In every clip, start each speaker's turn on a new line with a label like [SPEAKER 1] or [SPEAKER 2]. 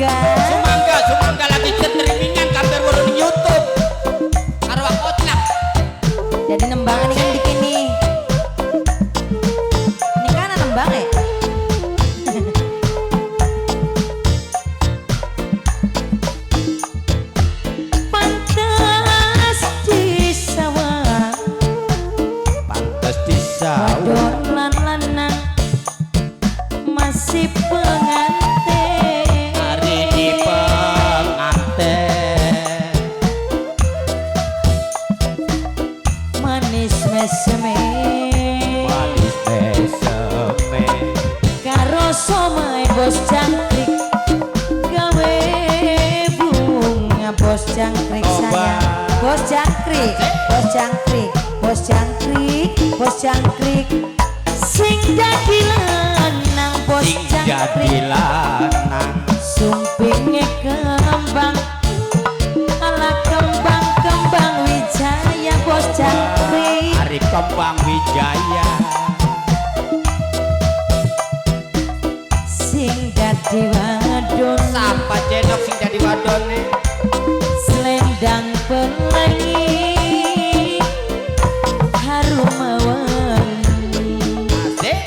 [SPEAKER 1] Sumangga lagi streamingan kabar warung YouTube. Karo Kotlak.
[SPEAKER 2] Jadi nembangan kan bikin nih. Ini kan nembang ya. Pantas di sawah.
[SPEAKER 1] Pantes di sawah.
[SPEAKER 2] Wadon lan lanang masih pengantin.
[SPEAKER 1] Hari di pengantin.
[SPEAKER 2] Manis meseme.
[SPEAKER 1] Manis beseme.
[SPEAKER 2] Karo somai bos jangkrik. Gawe bunga bos jangkrik sayang. Bos jangkrik, bos jangkrik, bos jangkrik, bos jangkrik. Sing dadi lanang bos
[SPEAKER 1] Sing jadi
[SPEAKER 2] jangkrik.
[SPEAKER 1] lanang.
[SPEAKER 2] Sumpinge kembang. Ala kembang-kembang wijaya bos jangkrik.
[SPEAKER 1] Hari kembang wijaya.
[SPEAKER 2] Sing dadi wadon.
[SPEAKER 1] Sapa cedok sing jadi wadone?
[SPEAKER 2] Selendang pelangi harum wangi.
[SPEAKER 1] Asik.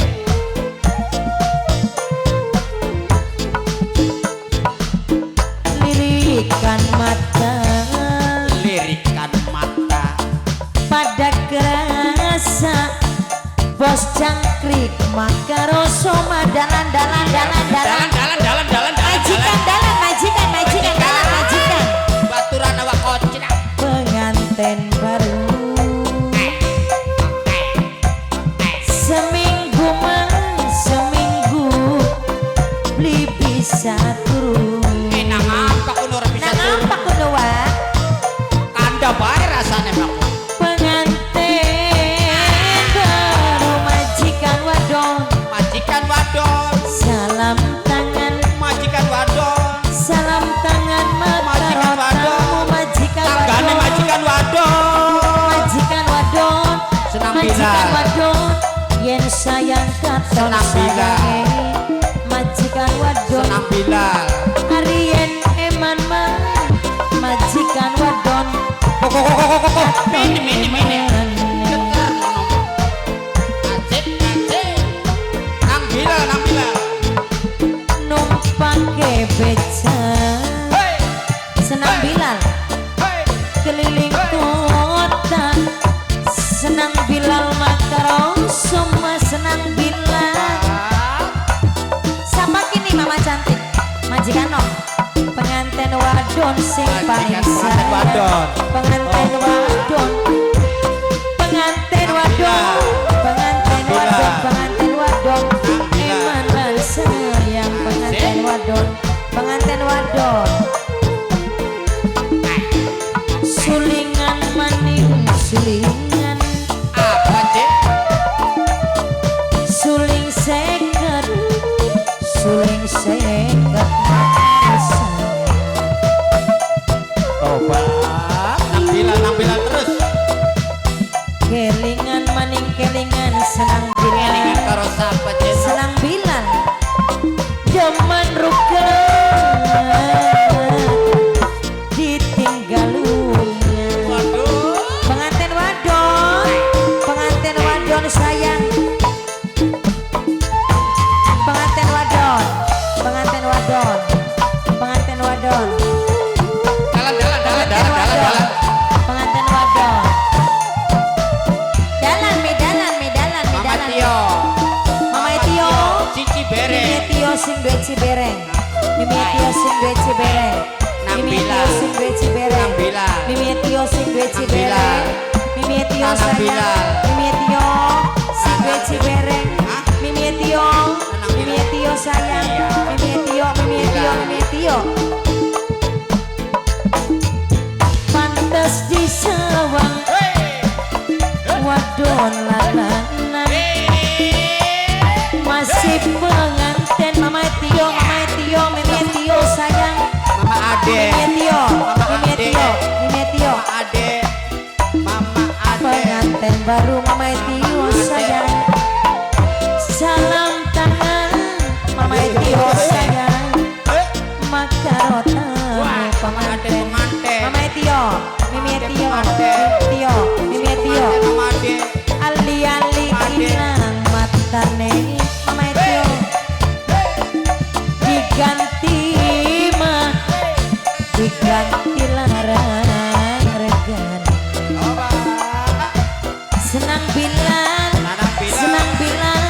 [SPEAKER 2] Lirikan mata
[SPEAKER 1] Lirikan mata.
[SPEAKER 2] pada kerasa bos jangkrik makaro soma dalan majikan dalan majikan
[SPEAKER 1] Baturan awak Kotlak.
[SPEAKER 2] penganten baru seminggu beli bisa turun.
[SPEAKER 1] Nang apa kuno ora bisa
[SPEAKER 2] Nang
[SPEAKER 1] turun.
[SPEAKER 2] apa kuno wa?
[SPEAKER 1] Kanda bae rasane mak.
[SPEAKER 2] Pengantin baru majikan wadon.
[SPEAKER 1] Majikan wadon.
[SPEAKER 2] Salam tangan,
[SPEAKER 1] Majikan wadon.
[SPEAKER 2] salam tangan
[SPEAKER 1] Majikan wadon.
[SPEAKER 2] majikan
[SPEAKER 1] Tanggane
[SPEAKER 2] wadon.
[SPEAKER 1] majikan wadon.
[SPEAKER 2] Majikan wadon.
[SPEAKER 1] Senang
[SPEAKER 2] Majikan
[SPEAKER 1] bilang.
[SPEAKER 2] wadon. Yen sayang katon
[SPEAKER 1] Senang bilang.
[SPEAKER 2] sayange. Majikan wadon.
[SPEAKER 1] Senang Bilal.
[SPEAKER 2] Arien eman mah. Majikan wadon.
[SPEAKER 1] Mini. Getar ngono. Asik. Nang Bilal.
[SPEAKER 2] Numpake beca.
[SPEAKER 1] Hei.
[SPEAKER 2] Senang Bilal keliling kota. Senang Bilal makaro semua senang Bilal. Siapa kini mama cantik majikan no pengantin wadon sing paling
[SPEAKER 1] Majikan pengantin
[SPEAKER 2] sayang.
[SPEAKER 1] wadon.
[SPEAKER 2] Pengantin wadon. Pengantin wadon. Pengantin wadon. Pengantin wadon. Eman lan sayang pengantin wadon. Pengantin wadon. Sulingan maning sulingan.
[SPEAKER 1] Apa cek?
[SPEAKER 2] Suling seket. Suling seket masa.
[SPEAKER 1] Tobat. Nang Bilal terus.
[SPEAKER 2] Kelingan maning kelingan senang
[SPEAKER 1] Kelingan
[SPEAKER 2] Bilal.
[SPEAKER 1] karo sapa cek?
[SPEAKER 2] Senang Bilal. Jaman rukan ditinggalunnya.
[SPEAKER 1] Waduh.
[SPEAKER 2] Pengantin wadon sayang. Pengantin wadon. Pengantin wadon. Pengantin wadon.
[SPEAKER 1] Jalan.
[SPEAKER 2] Pengantin wadon. Dalan mi
[SPEAKER 1] Mama
[SPEAKER 2] dalan.
[SPEAKER 1] Tio.
[SPEAKER 2] Mama Tio.
[SPEAKER 1] Cici
[SPEAKER 2] Mimi
[SPEAKER 1] Bereng.
[SPEAKER 2] Tio sing duwe cibereng. Mimi Tio sing duwe cibereng. Mimi Tio sing duwe cibereng.
[SPEAKER 1] Nang Bilal.
[SPEAKER 2] Mimi Tio sing duwe cibereng. Mimi Tio
[SPEAKER 1] Nang
[SPEAKER 2] sayang.
[SPEAKER 1] Bilal.
[SPEAKER 2] Mimi Tio sing duwe cibereng.
[SPEAKER 1] Hah?
[SPEAKER 2] Mimi Tio.
[SPEAKER 1] Nang
[SPEAKER 2] Mimi
[SPEAKER 1] Bilal.
[SPEAKER 2] Tio sayang.
[SPEAKER 1] Iya.
[SPEAKER 2] Mimi Tio. Pantes di sawang wadon lalanan. Masih pengantin Mama Tio, Mimi Tio sayang.
[SPEAKER 1] Ade.
[SPEAKER 2] Mimetio,
[SPEAKER 1] Mama
[SPEAKER 2] Mimetio,
[SPEAKER 1] Ade.
[SPEAKER 2] Mimetio.
[SPEAKER 1] Mama Ade. Mama Ade.
[SPEAKER 2] Pengantin baru Mama Etio sayang. Salam tangan Mama Etio sayang. Makarota pengantin. Mama Etio, Mimi Etio, Etio, Mimi Etio.
[SPEAKER 1] Mama Ade.
[SPEAKER 2] Ali-ali inang matane Mama Etio. Diganti mah, diganti larang regan. Senang bilang, senang bilang.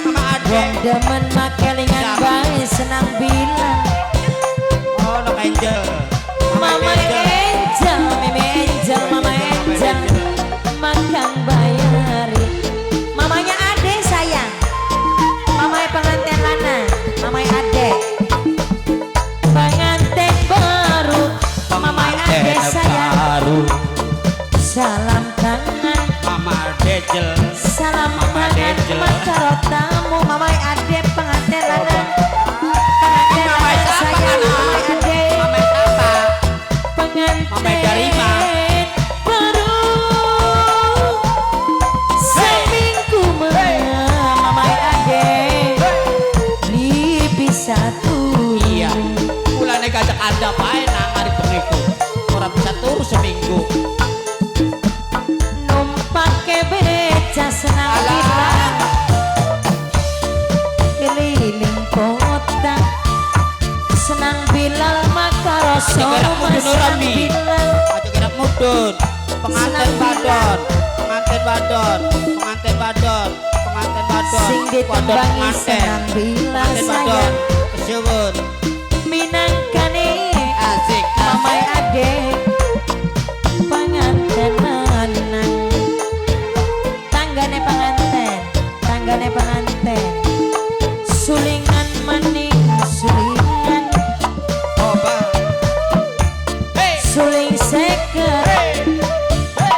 [SPEAKER 1] Mama Ade.
[SPEAKER 2] Wong demen makelingan bae senang bilang.
[SPEAKER 1] Oh, no angel.
[SPEAKER 2] Mama Angel, Mimi Angel, Mama Angel. Makan bayari. Mamanya Ade sayang. Mamanya pengantin lana, mamanya Ade. Pengantin baru, mamanya Ade sayang. Salam tangan,
[SPEAKER 1] Mama Dejel.
[SPEAKER 2] salam
[SPEAKER 1] Mama
[SPEAKER 2] tangan.
[SPEAKER 1] Dejel.
[SPEAKER 2] Makarotamu, mamanya Ade pengantin lana. Pengantin
[SPEAKER 1] Mama
[SPEAKER 2] lana
[SPEAKER 1] siapa,
[SPEAKER 2] sayang,
[SPEAKER 1] Nana?
[SPEAKER 2] mamanya Ade.
[SPEAKER 1] Mama siapa?
[SPEAKER 2] Pengantin
[SPEAKER 1] Mama Darima.
[SPEAKER 2] baru seminggu Mama Ade lebih satu.
[SPEAKER 1] Iya. Mulane gajak ada bae nang hari bengiku. Ora bisa turu seminggu.
[SPEAKER 2] Numpake beca senang
[SPEAKER 1] Alah.
[SPEAKER 2] bilang keliling kota senang bilang maka rasa
[SPEAKER 1] Aja gerak mudun
[SPEAKER 2] senang
[SPEAKER 1] orang, Mi.
[SPEAKER 2] bilang.
[SPEAKER 1] Aja gerak mudun. Pengantin
[SPEAKER 2] Senang
[SPEAKER 1] badon. Pengantin badon. Pengantin badon. Pengantin badon.
[SPEAKER 2] Sing ditembangi senang bilang
[SPEAKER 1] Pengantin badon.
[SPEAKER 2] sayang.
[SPEAKER 1] Kesuwun.
[SPEAKER 2] Minangkane
[SPEAKER 1] Asik.
[SPEAKER 2] Mama
[SPEAKER 1] Asik.
[SPEAKER 2] Ade pengantin lanang. Tanggane pengantin, tanggane pengantin. Sulingan maning sulingan,
[SPEAKER 1] Oba. Hey.
[SPEAKER 2] suling seket,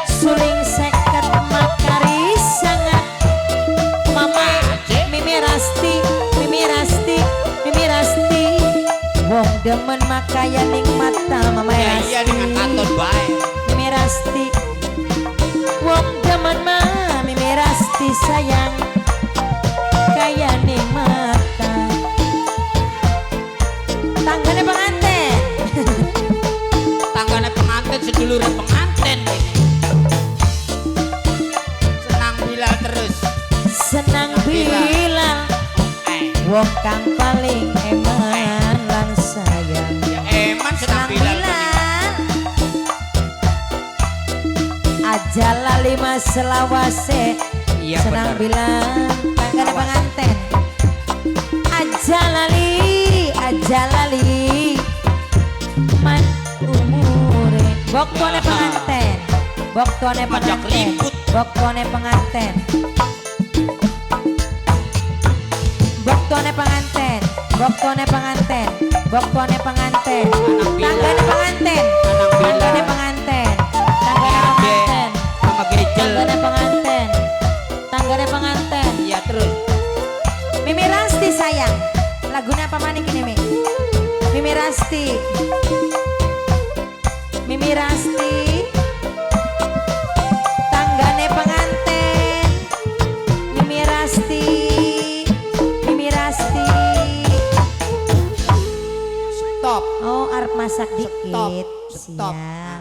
[SPEAKER 2] suling seket makari sangat. Mama Mimi Rasti, Mimi Rasti, Mimi Rasti. Wong demen makaya ning mata Mama
[SPEAKER 1] Ya
[SPEAKER 2] Rasti.
[SPEAKER 1] iya dengan katon bae.
[SPEAKER 2] Mimi Rasti, wong demen mah Mimi Rasti sayang, kaya ning mata. Tanggane pengantin.
[SPEAKER 1] Tanggane pengantin sedulure pengantin ini. Senang bila terus.
[SPEAKER 2] Senang bilang wong kang paling eman lan sayang.
[SPEAKER 1] Ya eman senang
[SPEAKER 2] Senang
[SPEAKER 1] bila.
[SPEAKER 2] bilang aja lali mas selawase.
[SPEAKER 1] Iya,
[SPEAKER 2] Senang
[SPEAKER 1] benar.
[SPEAKER 2] bilang tanggane
[SPEAKER 1] Awas.
[SPEAKER 2] pengantin. Aja lali man umure. Boktone
[SPEAKER 1] Ya.
[SPEAKER 2] pengantin, boktone
[SPEAKER 1] Ngajak
[SPEAKER 2] pengantin,
[SPEAKER 1] ribut.
[SPEAKER 2] boktone pengantin. Boktone pengantin, boktone pengantin, boktone pengantin.
[SPEAKER 1] Anak bila.
[SPEAKER 2] Tanggane pengantin,
[SPEAKER 1] Anak bila.
[SPEAKER 2] tanggane pengantin, tanggane
[SPEAKER 1] Ade.
[SPEAKER 2] pengantin.
[SPEAKER 1] Sama Gejel.
[SPEAKER 2] Tanggane pengantin, tanggane pengantin.
[SPEAKER 1] Iya terus.
[SPEAKER 2] Mimi Rasti sayang, lagunya apa maning ini Mi? Mimi Rasti, Mimi Rasti, tanggane pengantin. Mimi Rasti, Mimi Rasti.
[SPEAKER 1] Stop.
[SPEAKER 2] Oh arep masak dikit,
[SPEAKER 1] Stop.
[SPEAKER 2] siap.